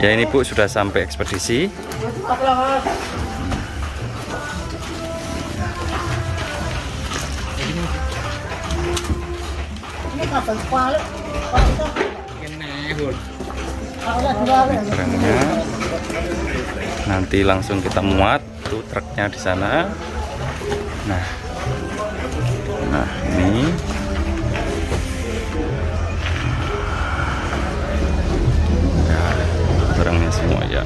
Ya ini Bu sudah sampai ekspedisi. Barangnya nanti langsung kita muat tuh truknya di sana. Nah ini barangnya semua ya.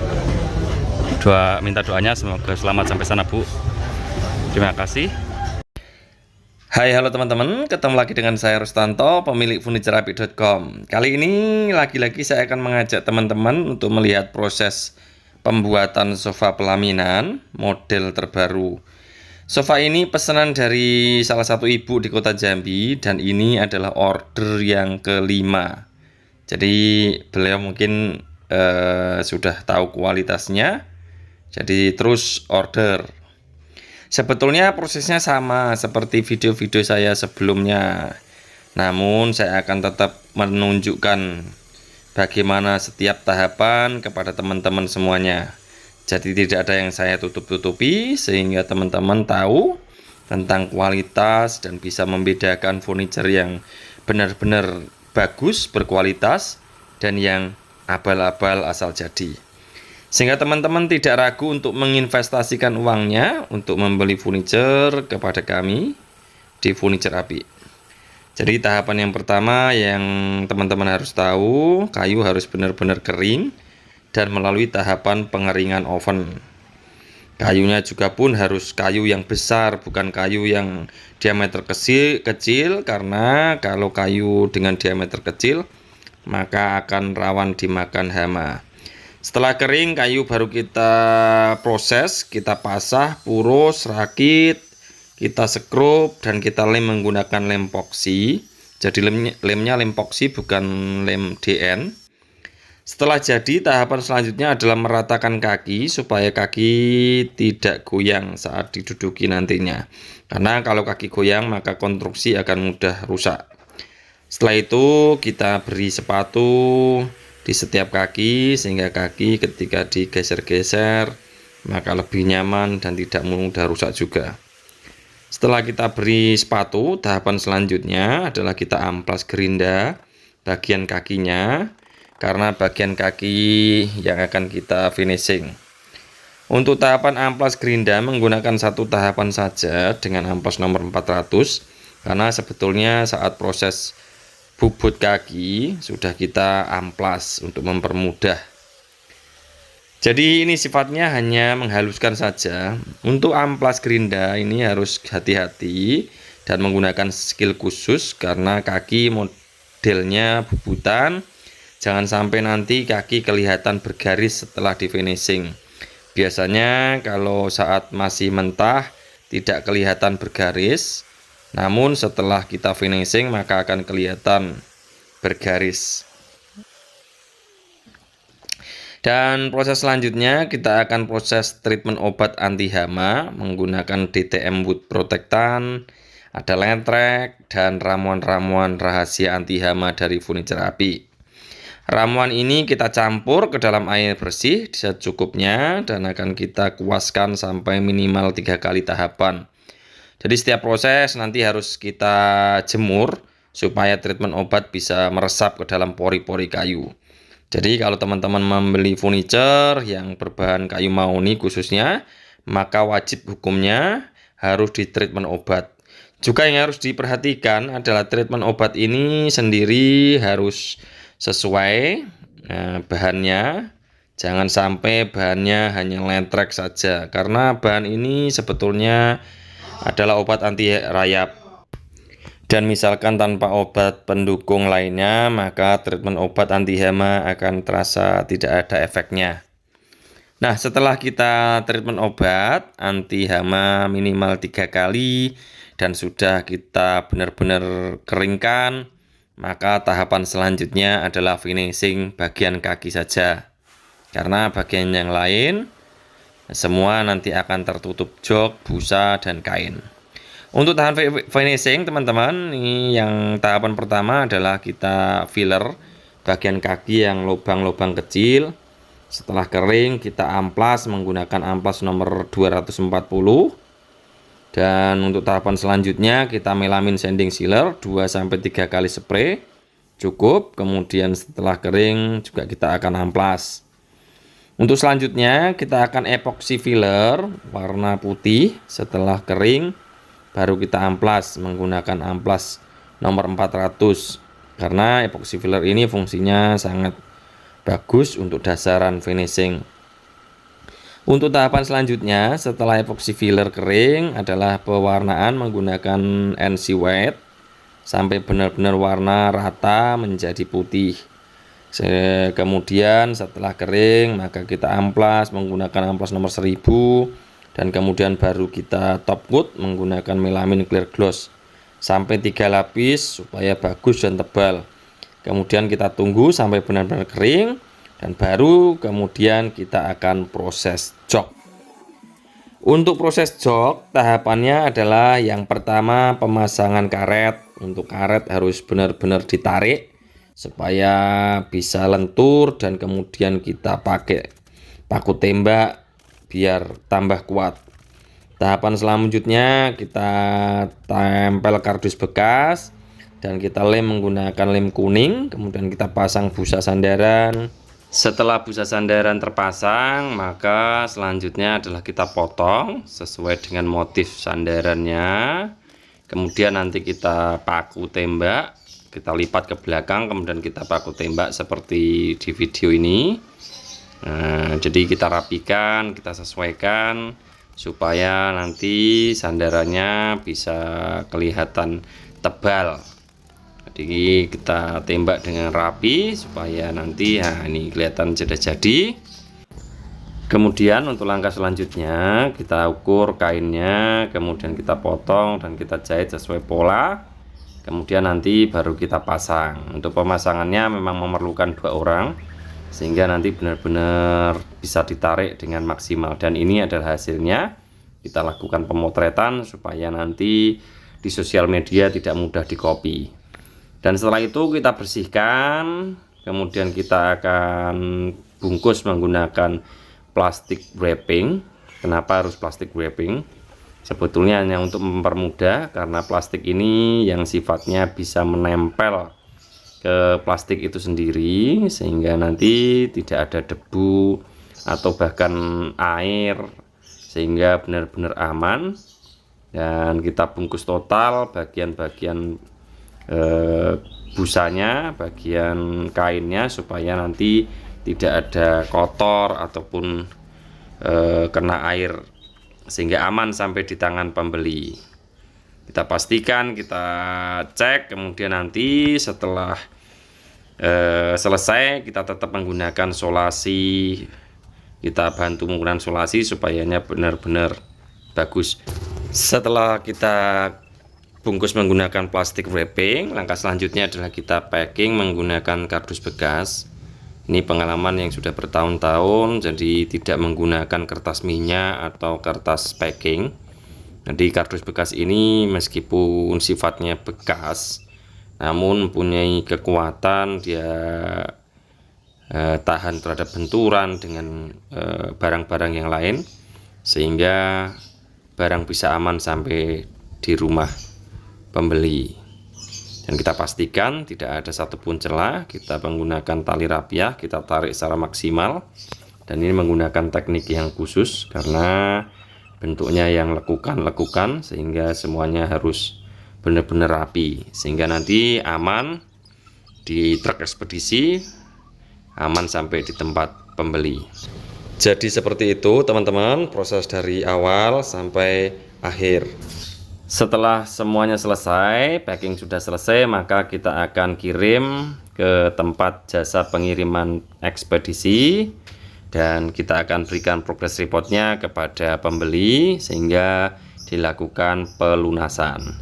Minta doanya semoga selamat sampai sana Bu. Terima kasih. Hai, halo teman-teman, ketemu lagi dengan saya Rustanto, pemilik furniturerapi.com. Kali ini lagi-lagi saya akan mengajak teman-teman untuk melihat proses pembuatan sofa pelaminan model terbaru. Sofa ini pesanan dari salah satu ibu di kota Jambi, dan ini adalah order yang kelima. Jadi beliau mungkin sudah tahu kualitasnya, jadi terus order. Sebetulnya prosesnya sama seperti video-video saya sebelumnya, namun saya akan tetap menunjukkan bagaimana setiap tahapan kepada teman-teman semuanya. Jadi tidak ada yang saya tutup-tutupi, sehingga teman-teman tahu tentang kualitas dan bisa membedakan furniture yang benar-benar bagus, berkualitas, dan yang abal-abal asal jadi. Sehingga teman-teman tidak ragu untuk menginvestasikan uangnya untuk membeli furniture kepada kami di Furniture Api. Jadi tahapan yang pertama yang teman-teman harus tahu, kayu harus benar-benar kering dan melalui tahapan pengeringan oven. Kayunya juga pun harus kayu yang besar, bukan kayu yang diameter kecil, karena kalau kayu dengan diameter kecil maka akan rawan dimakan hama. Setelah kering, kayu baru kita proses, kita pasah, purus, rakit, kita sekrup, dan kita lem menggunakan lem epoxy. Jadi lemnya lem epoxy, bukan lem DN. Setelah jadi, tahapan selanjutnya adalah meratakan kaki supaya kaki tidak goyang saat diduduki nantinya. Karena kalau kaki goyang maka konstruksi akan mudah rusak. Setelah itu kita beri sepatu di setiap kaki, sehingga kaki ketika digeser-geser maka lebih nyaman dan tidak mudah rusak juga. Setelah kita beri sepatu, tahapan selanjutnya adalah kita amplas gerinda bagian kakinya, karena bagian kaki yang akan kita finishing. Untuk tahapan amplas gerinda menggunakan satu tahapan saja dengan amplas nomor 400, karena sebetulnya saat proses bubut kaki sudah kita amplas untuk mempermudah. Jadi ini sifatnya hanya menghaluskan saja. Untuk amplas gerinda ini harus hati-hati dan menggunakan skill khusus, karena kaki modelnya bubutan. Jangan sampai nanti kaki kelihatan bergaris setelah di finishing. Biasanya kalau saat masih mentah tidak kelihatan bergaris, namun setelah kita finishing maka akan kelihatan bergaris. Dan proses selanjutnya kita akan proses treatment obat anti hama menggunakan DTM Wood Protectant, ada lentrek, dan ramuan-ramuan rahasia anti hama dari Furniture Api. Ramuan ini kita campur ke dalam air bersih secukupnya dan akan kita kuaskan sampai minimal 3 kali tahapan. Jadi setiap proses nanti harus kita jemur supaya treatment obat bisa meresap ke dalam pori-pori kayu. Jadi kalau teman-teman membeli furniture yang berbahan kayu mahoni khususnya, maka wajib hukumnya harus di treatment obat. Juga yang harus diperhatikan adalah treatment obat ini sendiri harus sesuai bahannya. Jangan sampai bahannya hanya lentrek saja, karena bahan ini sebetulnya adalah obat anti rayap, dan misalkan tanpa obat pendukung lainnya maka treatment obat anti hama akan terasa tidak ada efeknya. Nah, setelah kita treatment obat anti hama minimal 3 kali dan sudah kita benar-benar keringkan, maka tahapan selanjutnya adalah finishing bagian kaki saja, karena bagian yang lain semua nanti akan tertutup jok, busa, dan kain. Untuk tahapan finishing teman-teman, ini yang tahapan pertama adalah kita filler bagian kaki yang lubang-lubang kecil. Setelah kering kita amplas menggunakan amplas nomor 240. Dan untuk tahapan selanjutnya kita melamin sanding sealer 2-3 kali spray cukup. Kemudian setelah kering juga kita akan amplas. Untuk selanjutnya kita akan epoxy filler warna putih. Setelah kering baru kita amplas menggunakan amplas nomor 400. Karena epoxy filler ini fungsinya sangat bagus untuk dasaran finishing. Untuk tahapan selanjutnya setelah epoxy filler kering adalah pewarnaan menggunakan NC White sampai benar-benar warna rata menjadi putih. Kemudian setelah kering maka kita amplas menggunakan amplas nomor 1000 dan kemudian baru kita top coat menggunakan melamin clear gloss sampai 3 lapis supaya bagus dan tebal. Kemudian kita tunggu sampai benar-benar kering dan baru kemudian kita akan proses jok. Untuk proses jok tahapannya adalah yang pertama pemasangan karet. Untuk karet harus benar-benar ditarik supaya bisa lentur dan kemudian kita pakai paku tembak biar tambah kuat. Tahapan selanjutnya kita tempel kardus bekas dan kita lem menggunakan lem kuning, kemudian kita pasang busa sandaran. Setelah busa sandaran terpasang, maka selanjutnya adalah kita potong sesuai dengan motif sandarannya. Kemudian nanti kita paku tembak, kita lipat ke belakang, kemudian kita paku tembak seperti di video ini. Nah, jadi kita rapikan, kita sesuaikan supaya nanti sandarannya bisa kelihatan tebal. Jadi kita tembak dengan rapi supaya nanti ini kelihatan jadi. Kemudian untuk langkah selanjutnya kita ukur kainnya, kemudian kita potong dan kita jahit sesuai pola. Kemudian nanti baru kita pasang. Untuk pemasangannya memang memerlukan 2 orang sehingga nanti benar-benar bisa ditarik dengan maksimal. Dan ini adalah hasilnya. Kita lakukan pemotretan supaya nanti di sosial media tidak mudah dicopy. Dan setelah itu kita bersihkan, kemudian kita akan bungkus menggunakan plastik wrapping. Kenapa harus plastik wrapping? Sebetulnya hanya untuk mempermudah, karena plastik ini yang sifatnya bisa menempel ke plastik itu sendiri sehingga nanti tidak ada debu atau bahkan air, sehingga benar-benar aman. Dan kita bungkus total bagian-bagian busanya, bagian kainnya, supaya nanti tidak ada kotor ataupun kena air, sehingga aman sampai di tangan pembeli. Kita pastikan, kita cek, kemudian nanti setelah selesai kita tetap menggunakan solasi. Kita bantu menggunakan solasi supaya benar-benar bagus. Setelah kita bungkus menggunakan plastik wrapping, langkah selanjutnya adalah kita packing menggunakan kardus bekas. Ini pengalaman yang sudah bertahun-tahun, jadi tidak menggunakan kertas minyak atau kertas packing. Jadi kardus bekas ini meskipun sifatnya bekas, namun mempunyai kekuatan, dia tahan terhadap benturan dengan barang-barang yang lain, sehingga barang bisa aman sampai di rumah pembeli. Dan kita pastikan tidak ada satupun celah. Kita menggunakan tali rapiah, kita tarik secara maksimal, dan ini menggunakan teknik yang khusus karena bentuknya yang lekukan sehingga semuanya harus benar-benar rapi, sehingga nanti aman di truk ekspedisi, aman sampai di tempat pembeli. Jadi seperti itu teman-teman, proses dari awal sampai akhir. Setelah semuanya selesai, packing sudah selesai, maka kita akan kirim ke tempat jasa pengiriman ekspedisi dan kita akan berikan progress reportnya kepada pembeli sehingga dilakukan pelunasan.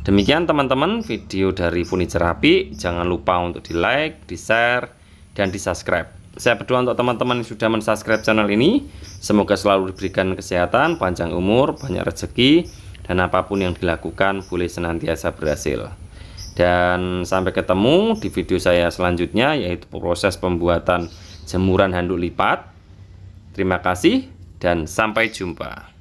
Demikian teman-teman video dari Furniture Rapi. Jangan lupa untuk di like, di share, dan di subscribe. Saya berdoa untuk teman-teman yang sudah mensubscribe channel ini, semoga selalu diberikan kesehatan, panjang umur, banyak rezeki, dan apapun yang dilakukan boleh senantiasa berhasil. Dan sampai ketemu di video saya selanjutnya, yaitu proses pembuatan jemuran handuk lipat. Terima kasih dan sampai jumpa.